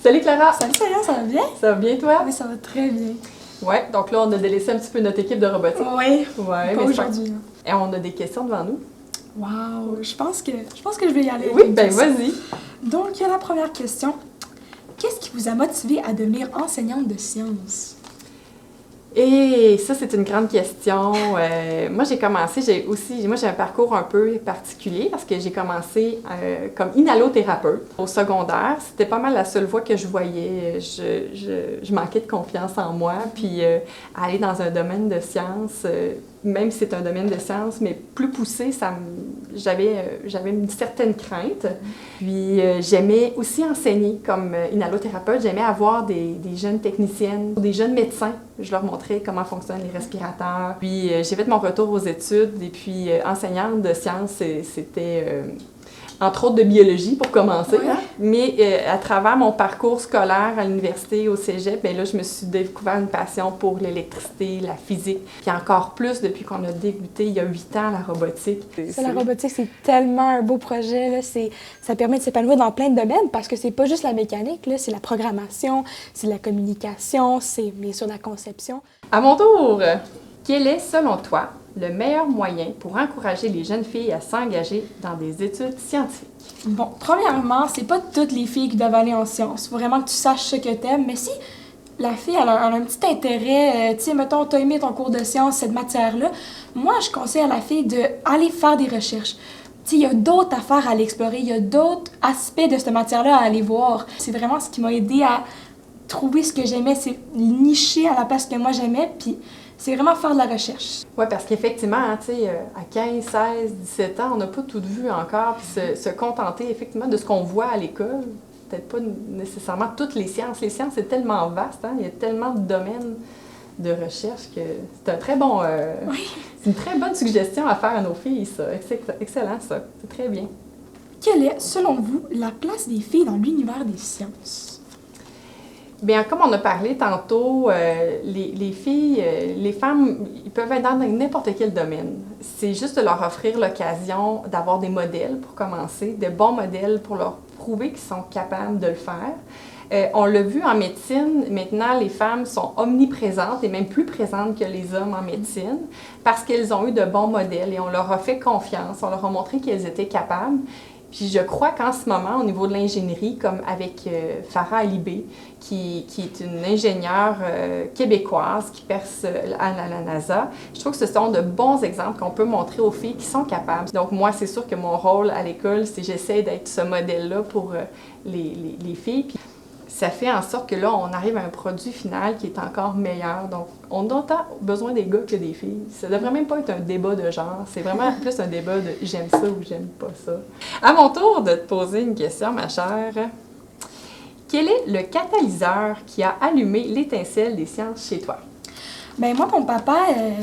Salut Clara! Salut Sarah, ça va bien? Ça va bien toi? Oui, ça va très bien. Ouais, donc là on a délaissé un petit peu notre équipe de robotique. Oui, Ouais, pas mais aujourd'hui. Et on a des questions devant nous. Wow, je pense que je vais y aller. Oui, ben vas-y. Donc, il y a la première question. Qu'est-ce qui vous a motivé à devenir enseignante de sciences? Et ça, c'est une grande question. Moi, j'ai un parcours un peu particulier parce que j'ai commencé comme inhalothérapeute au secondaire. C'était pas mal la seule voie que je voyais. Je manquais de confiance en moi. Puis aller dans un domaine de sciences, même si c'est un domaine de sciences, mais plus poussé, j'avais une certaine crainte. Puis j'aimais aussi enseigner comme inhalothérapeute. J'aimais avoir des jeunes techniciennes, des jeunes médecins. Je leur montrais comment fonctionnent les respirateurs. Puis j'ai fait mon retour aux études et puis enseignante de sciences, c'était entre autres de biologie pour commencer. Ouais. Hein? Mais à travers mon parcours scolaire à l'université, au cégep, bien là, je me suis découvert une passion pour l'électricité, la physique. Puis encore plus depuis qu'on a débuté il y a 8 ans la robotique. La robotique, c'est tellement un beau projet. Là. Ça permet de s'épanouir dans plein de domaines parce que c'est pas juste la mécanique, là. C'est la programmation, c'est la communication, c'est bien sûr la conception. À mon tour, quel est, selon toi, le meilleur moyen pour encourager les jeunes filles à s'engager dans des études scientifiques? Bon, premièrement, c'est pas toutes les filles qui doivent aller en sciences. Faut vraiment que tu saches ce que t'aimes, mais si la fille elle a un petit intérêt, tu sais, mettons, t'as aimé ton cours de sciences, cette matière-là, moi, je conseille à la fille d'aller faire des recherches. Tu sais, il y a d'autres affaires à aller explorer, il y a d'autres aspects de cette matière-là à aller voir. C'est vraiment ce qui m'a aidé à trouver ce que j'aimais, c'est nicher à la place que moi j'aimais, puis c'est vraiment faire de la recherche. Oui, parce qu'effectivement, hein, tu sais, à 15, 16, 17 ans, on n'a pas tout vu encore, puis se contenter effectivement de ce qu'on voit à l'école, peut-être pas nécessairement toutes les sciences. Les sciences, c'est tellement vaste, hein, il y a tellement de domaines de recherche que c'est un très bon... Oui. C'est une très bonne suggestion à faire à nos filles, ça. Excellent, ça. C'est très bien. Quelle est, selon vous, la place des filles dans l'univers des sciences? Bien, comme on a parlé tantôt, les filles, les femmes, ils peuvent être dans n'importe quel domaine. C'est juste de leur offrir l'occasion d'avoir des modèles pour commencer, de bons modèles pour leur prouver qu'ils sont capables de le faire. On l'a vu en médecine, maintenant les femmes sont omniprésentes et même plus présentes que les hommes en médecine parce qu'elles ont eu de bons modèles et on leur a fait confiance, on leur a montré qu'elles étaient capables. Puis je crois qu'en ce moment, au niveau de l'ingénierie, comme avec Farah Alibé, qui est une ingénieure québécoise qui perce à la NASA, je trouve que ce sont de bons exemples qu'on peut montrer aux filles qui sont capables. Donc moi, c'est sûr que mon rôle à l'école, c'est j'essaie d'être ce modèle-là pour les filles. Puis ça fait en sorte que là, on arrive à un produit final qui est encore meilleur. Donc, on a autant besoin des gars que des filles. Ça ne devrait même pas être un débat de genre. C'est vraiment plus un débat de « j'aime ça » ou « j'aime pas ça ». À mon tour de te poser une question, ma chère. Quel est le catalyseur qui a allumé l'étincelle des sciences chez toi? Bien, moi, mon papa,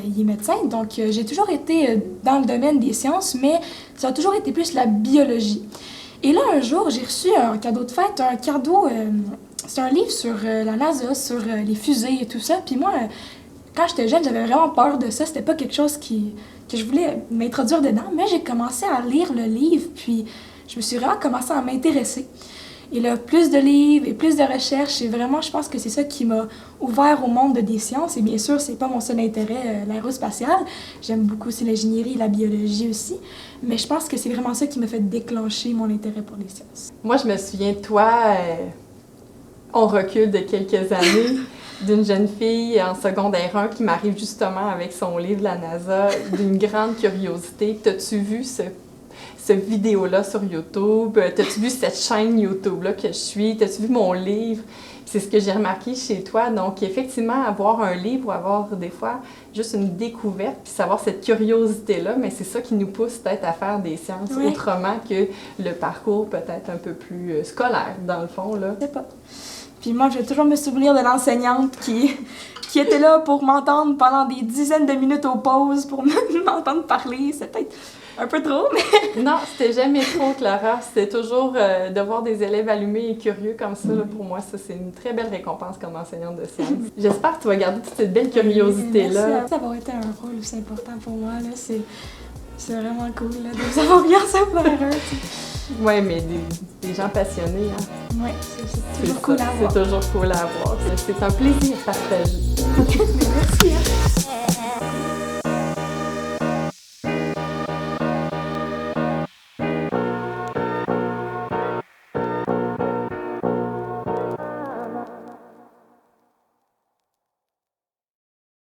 il est médecin, donc j'ai toujours été dans le domaine des sciences, mais ça a toujours été plus la biologie. Et là, un jour, j'ai reçu un cadeau de fête, un cadeau, c'est un livre sur la NASA, sur les fusées et tout ça. Puis moi, quand j'étais jeune, j'avais vraiment peur de ça. C'était pas quelque chose que je voulais m'introduire dedans, mais j'ai commencé à lire le livre, puis je me suis vraiment commencé à m'intéresser. Et là, plus de livres et plus de recherches, et vraiment, je pense que c'est ça qui m'a ouvert au monde des sciences. Et bien sûr, c'est pas mon seul intérêt, l'aérospatiale. J'aime beaucoup aussi l'ingénierie et la biologie aussi. Mais je pense que c'est vraiment ça qui m'a fait déclencher mon intérêt pour les sciences. Moi, je me souviens de toi, on recule de quelques années, d'une jeune fille en secondaire 1 qui m'arrive justement avec son livre de la NASA, d'une grande curiosité. T'as-tu vu cette vidéo-là sur YouTube? T'as-tu vu cette chaîne YouTube-là que je suis? T'as-tu vu mon livre? C'est ce que j'ai remarqué chez toi. Donc, effectivement, avoir un livre ou avoir des fois juste une découverte, puis savoir cette curiosité-là, mais c'est ça qui nous pousse peut-être à faire des sciences autrement que le parcours peut-être un peu plus scolaire, dans le fond, là. Je sais pas. Puis moi, je vais toujours me souvenir de l'enseignante qui était là pour m'entendre pendant des dizaines de minutes aux pauses, pour m'entendre parler. C'est peut-être un peu trop, mais... Non, c'était jamais trop, Clara. C'était toujours de voir des élèves allumés et curieux comme ça. Là, pour moi, ça, c'est une très belle récompense comme enseignante de sciences. J'espère que tu vas garder toute cette belle curiosité-là. Merci. Ça va être un rôle aussi important pour moi. Là. C'est vraiment cool là, de vous avoir bien ça faire. Oui, mais des gens passionnés. Hein. Oui, c'est toujours cool à avoir. C'est toujours cool à avoir. C'est un plaisir partagé.